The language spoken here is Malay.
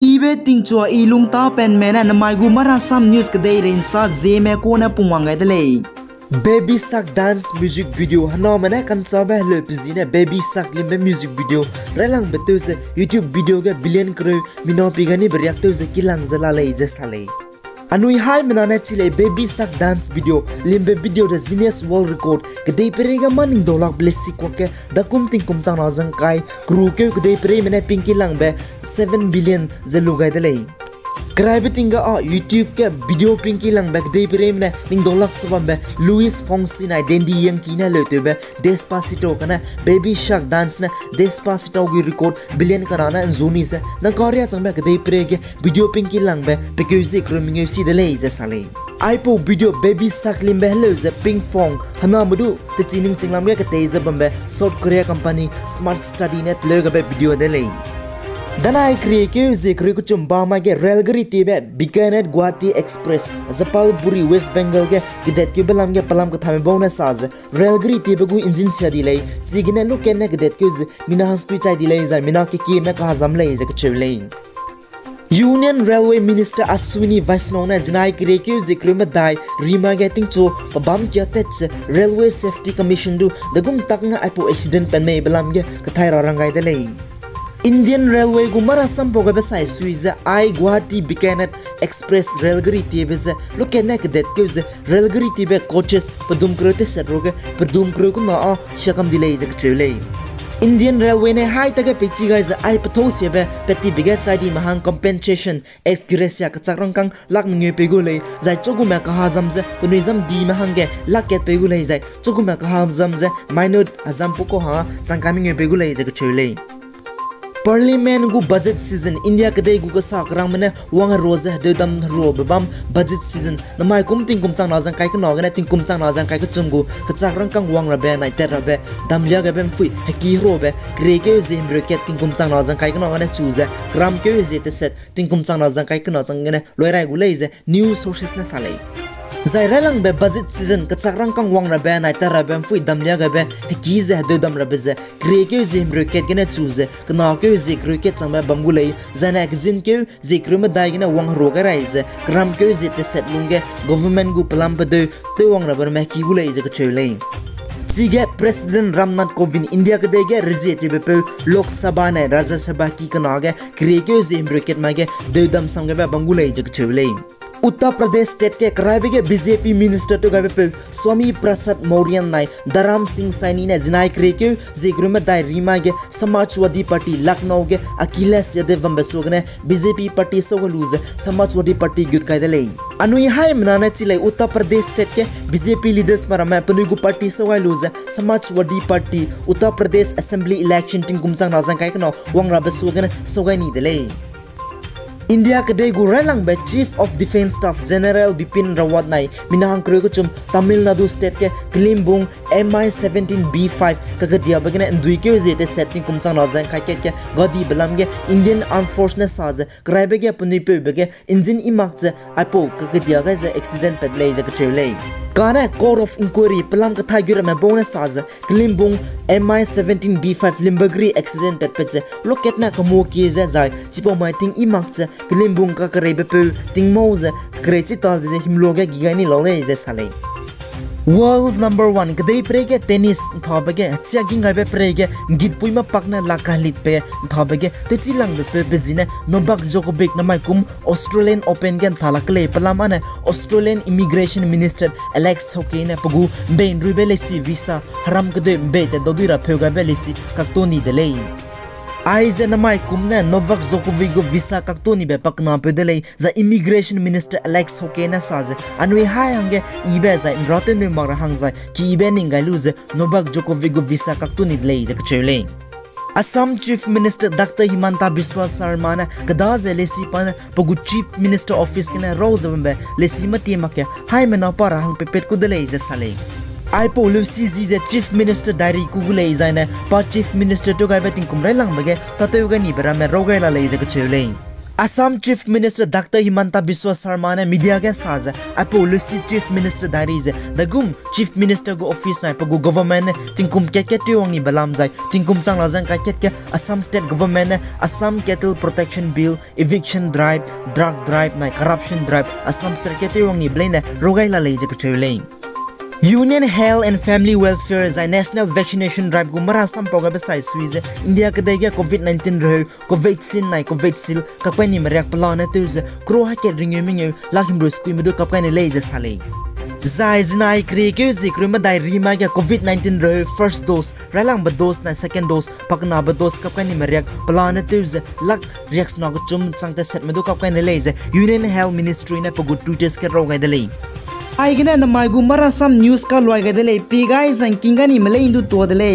Ibe tingchua ilung ta pen mena na mai gu mara sam news kadai rin sa zeme ko na pumwangai dale. Baby Shark dance music video hana mana kan sabe le pizina Baby Shark limbe music video relang betul se YouTube video ga billion kro mino pigani beriak se kilang zalale je sale. Anui hai menana chile Baby Shark dance video limbe video da Guinness World Record kedai perega maning dolak blesi kwake da kumting kumtang na jangkai kru ke kedai pere mena pinki lang be 7 billion zalugai dale. Kerana tinggal YouTube ke video pinki lang back day pere mena ning dolak sebab be Louis Fonsi na dendi yang kina le tu be Despacito kana Baby Shark dance na Despacito gi record billion karana zoni se na karya sang back day pere ke video pinki lang be pekeusi kroming si de le sale. Aipo video Baby Shark limbe hello ze pink fong hana mudu te chining chinglam ge te ze bambe South Korea company Smart Study net le be video de le. Danai krieke zikri kuchum bama ge railgari tibe Bikaner Guwahati Express Japalpuri West Bengal ge kidet ke belam ge palam ka thame bona saz railgari tibe gu engine sia dilei sigine lu ken ne kidet ke mina haspi chai dilei za mina ke me ka hazam lei ze kchevlei Union Railway Minister Ashwini Vaishnaw na jinai krieke zikri ma dai rima getting cho pabam kya tech Railway Safety Commission du dagum takna aipo accident pen me belam ge ka thai rangai delei Indian Railway gumara sampo ga besai suiza I Guwahati Bikaner Express railgari tibe ze lokena kedet ke ze railgari tibe coaches padum krote setroge padum kro ku na shakam dilei je kchele Indian Railway ne hai taga pechi guys I patho sebe peti biga chai mahang compensation excressia ka chakrang kang lak nge pegule jai chogu ma ka hazam ze punizam di mahange laket pegule jai chogu ma ka hazam ze minor hazam poko ha sangkami nge pegule je kchele Parliament gu budget season India kadai gu ka sakrang mane wang roze de dam ro bam budget season namai kum ting kum chang na jang kai ka no ga ting kum chang na jang kai ka chunggu ka sakrang kang wang ra be nai ter ra be dam lia ga bem fui haki ro be kre ke zim rocket ting kum chang na jang kai ka no ga choose gram ke ze te set ting kum chang na jang kai ka no chang ne loi rai gu lei ze new sources na salai Zai ralang be budget season ka sakrang kang wang ra be nai ter ra bem fui dam lia ga be haki ze de dam ra be ze kre ke zim rocket ga na choose ka na ke ze rocket chang ba bam gu lei zana ka zin ke ze krum dai ga na wang ro ga rai ze gram ke ze te set lunge government gu plan ba de te wang ra ber me ki gu lei ze ka chele Sige President Ramnath Kovind India ke dege rizeti bepe Lok Sabha ne Rajya Sabha ki kanage kreke zim rocket mage de dam sam ga bam gu lei ze ka chele Uttar Pradesh state ke Karaibe ke BJP minister to gabe pe Swami Prasad Mauryan nai Dharam Singh Saini ne jinai kreke zikrum dai rima ge Samajwadi Party Lucknow ge Akhilesh Yadav bambesogne BJP party sogoluze Samajwadi Party gyut kaidalei Anui hai manana chilai Uttar Pradesh state ke BJP leaders marama panugu party sogoluze Samajwadi Party Uttar Pradesh assembly election ting kumchang nazang kai kno wangra besogne sogai ni delei India kedai gu relang be Chief of Defence Staff General Bipin Rawat nai minahang kro kuchum Tamil Nadu state ke Kalimbong MI-17B5 kagadia bagina ndui ke zete setting kumchang na jang kai ke gadi belam ge Indian Armed Force na saz kraibe ge puni pe bege engine imak je apo kagadia ga ze accident pet lei je kchele Kana Court of Inquiry pelam ka thai gira me bonus saz Kalimbong MI-17B5 Limbagri accident pet pet loket na kamo ki je zai chipo mai ting imak je Kalimbong ka karebe pe ting moze krechi tal je himloga gigani lole je sale World's number 1 kadai prege tennis thabage achia ginga be prege git puima pakna lakalit pe thabage te chilang be bezine Novak Djokovic na maikum Australian Open gen thalakle palamane Australian Immigration Minister Alex Hockey ne pagu ben rubele si visa haram kade be te dodira phega be lisi kaktoni delei Aize namai kumne Novak Djokovic go visa kaktoni be pakna pedele za Immigration Minister Alex Hockey na saze anui hai hange ibe za rote ne mara hangza ki ibe ningaluze Novak Djokovic go visa kaktoni lei je kchele Assam Chief Minister Dr. Himanta Biswa Sarma na kadaze lesi pan pagu Chief Minister Office kena rozambe lesi mati makya hai mena para hang pepet ku delei je sale Aipo Lucy Zize Chief Minister Dari Kugulei Zaina Pa Chief Minister to Gaibating Kumrelang Bage Tateuga Nibera me Rogaila Laser Kachule Assam Chief Minister Dr. Himanta Biswa Sarma ne media ke saza a policy Chief Minister dari je dagum Chief Minister go office na pagu government ne tingkum ke tiwangi balam jai tingkum chang lazang ka ke Assam state government ne Assam Cattle Protection Bill eviction drive drug drive na corruption drive Assam state ke tiwangi blane rogai la leje ke chewleng Union Health and Family Welfare zai National Vaccination Drive gumara sampoga besai suize India kadaiga COVID-19 rho COVID-19 nai COVID-19 kapani meriak pelana tuze kro ha ke ringeming lakim bro spi medu kapani leje sale Zai zinai kri ke zikru madai rima ke COVID-19 rho first dose ralang ba dose na second dose pakna ba dose kapani meriak pelana tuze lak reaks na chum changte set medu kapani leje Union Health Ministry na pagu tuters ke rogai dele Ai gina na mai gu mara sam news ka loi ga dele pi guys an kinga ni male indu to dele